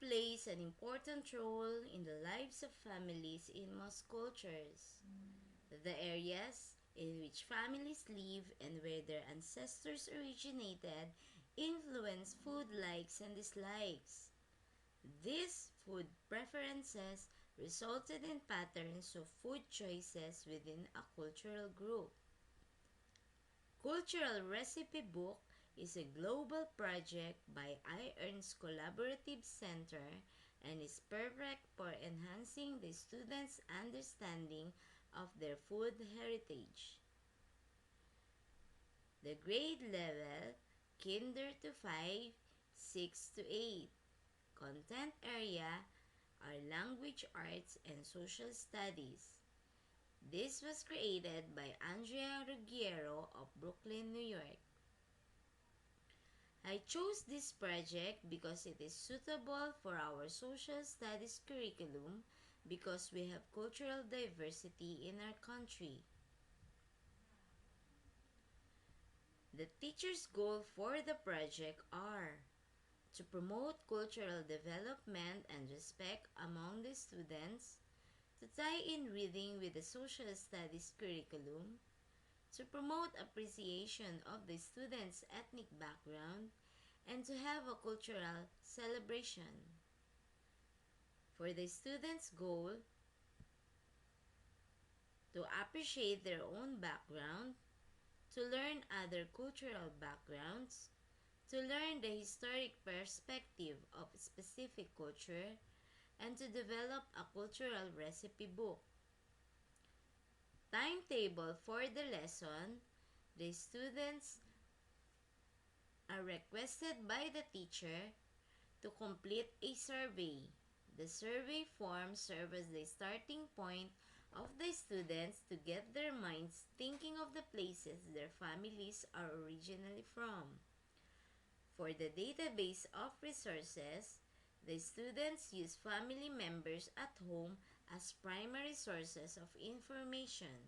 plays an important role in the lives of families in most cultures. The areas in which families live and where their ancestors originated influence food likes and dislikes. These food preferences resulted in patterns of food choices within a cultural group. Cultural Recipe Book is a global project by iEarn's Collaborative Center and is perfect for enhancing the students' understanding of their food heritage. The grade level, Kinder to 5, 6 to 8. Content area are language arts and social studies. This was created by Andrea Ruggiero of Brooklyn, New York. I chose this project because it is suitable for our social studies curriculum because we have cultural diversity in our country. The teacher's goal for the project are to promote cultural development and respect among the students, to tie in reading with the social studies curriculum, to promote appreciation of the students' ethnic background, and to have a cultural celebration. For the students' goal, to appreciate their own background, to learn other cultural backgrounds, to learn the historic perspective of a specific culture, and to develop a cultural recipe book. Timetable for the lesson, the students are requested by the teacher to complete a survey. The survey form serves as the starting point of the students to get their minds thinking of the places their families are originally from. For the database of resources, the students use family members at home as primary sources of information.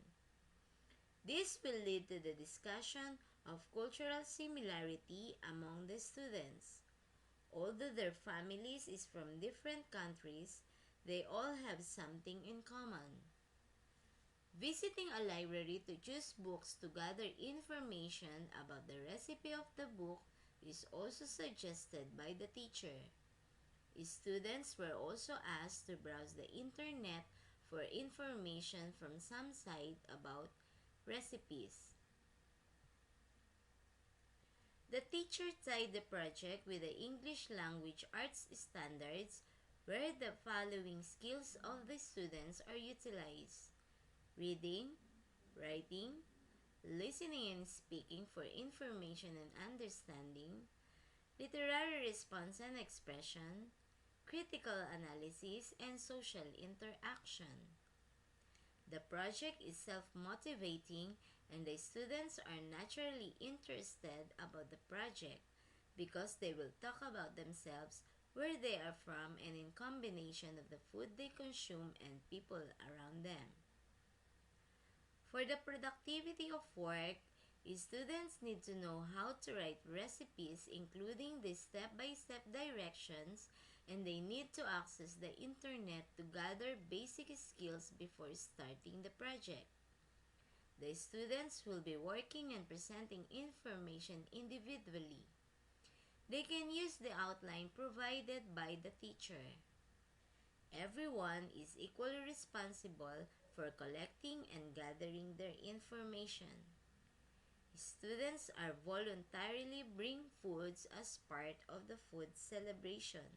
This will lead to the discussion of cultural similarity among the students. Although their families is from different countries, they all have something in common. Visiting a library to choose books to gather information about the recipe of the book is also suggested by the teacher. Students were also asked to browse the internet for information from some site about recipes. The teacher tied the project with the English language arts standards where the following skills of the students are utilized: reading, writing, listening and speaking for information and understanding, literary response and expression, critical analysis, and social interaction. The project is self-motivating and the students are naturally interested about the project because they will talk about themselves, where they are from, and in combination of the food they consume and people around them. For the productivity of work, students need to know how to write recipes including the step-by-step directions, and they need to access the internet to gather basic skills before starting the project. The students will be working and presenting information individually. They can use the outline provided by the teacher. Everyone is equally responsible for collecting and gathering their information. Students are voluntarily bring foods as part of the food celebration.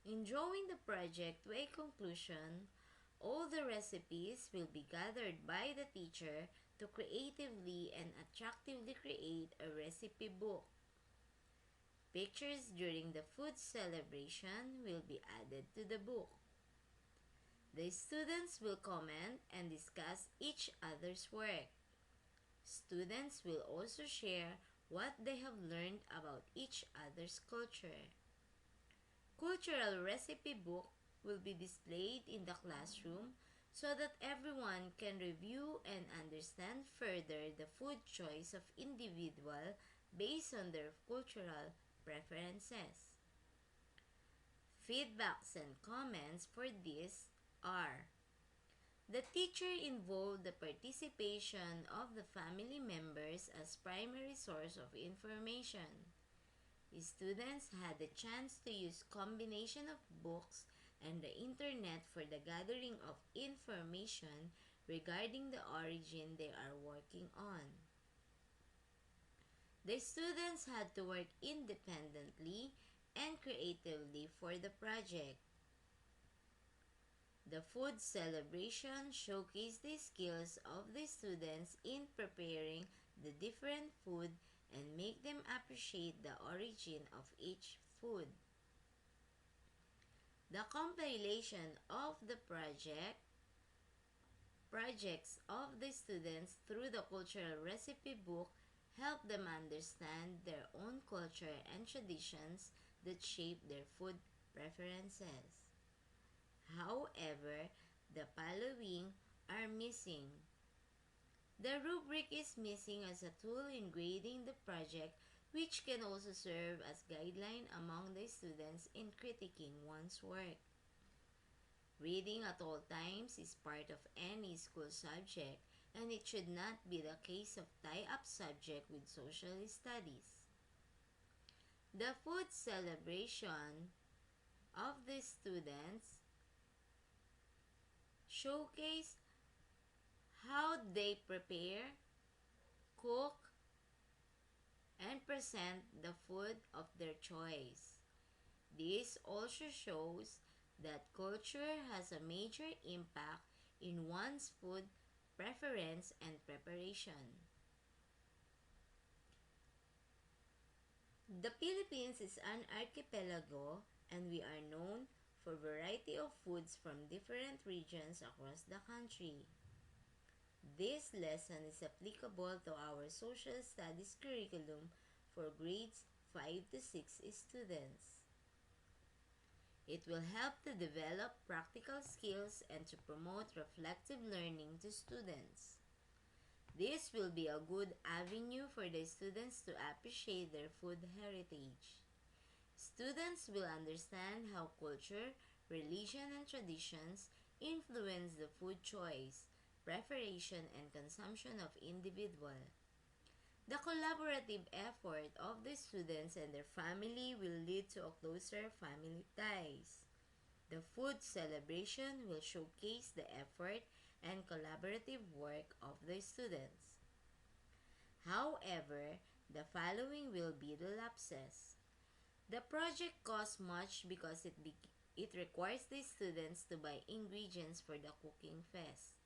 In drawing the project to a conclusion, all the recipes will be gathered by the teacher to creatively and attractively create a recipe book. Pictures during the food celebration will be added to the book. The students will comment and discuss each other's work. Students will also share what they have learned about each other's culture. Cultural recipe book will be displayed in the classroom so that everyone can review and understand further the food choice of individual based on their cultural preferences. Feedbacks and comments for this are: the teacher involved the participation of the family members as primary source of information. Students had the chance to use combination of books and the internet for the gathering of information regarding the origin they are working on. The students had to work independently and creatively for the project. The food celebration showcased the skills of the students in preparing the different food and make them appreciate the origin of each food. The compilation of the projects of the students through the cultural recipe book help them understand their own culture and traditions that shape their food preferences. However, the following are missing. The rubric is missing as a tool in grading the project, which can also serve as guideline among the students in critiquing one's work. Reading at all times is part of any school subject, and it should not be the case of tie-up subject with social studies. The food celebration of the students showcase how they prepare, cook, and present the food of their choice. This also shows that culture has a major impact in one's food preference and preparation. The Philippines is an archipelago, and we are known for a variety of foods from different regions across the country. This lesson is applicable to our social studies curriculum for grades 5 to 6 students. It will help to develop practical skills and to promote reflective learning to students. This will be a good avenue for the students to appreciate their food heritage. Students will understand how culture, religion, and traditions influence the food choice, preparation, and consumption of individual. The collaborative effort of the students and their family will lead to a closer family ties. The food celebration will showcase the effort and collaborative work of the students. However, the following will be the lapses. The project costs much because it requires the students to buy ingredients for the cooking fest.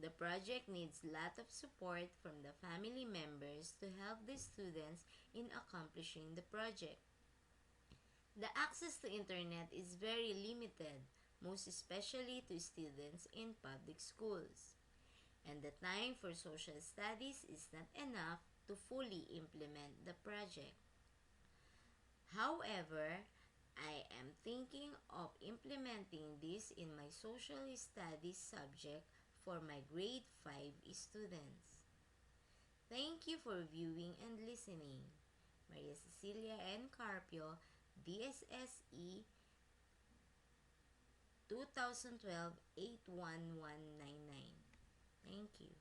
The project needs a lot of support from the family members to help the students in accomplishing the project. The access to internet is very limited, most especially to students in public schools. And the time for social studies is not enough to fully implement the project. However, I am thinking of implementing this in my social studies subject for my grade 5 students. Thank you for viewing and listening. Ma.Cecilia N. Carpio, DSSE 2012 81199. Thank you.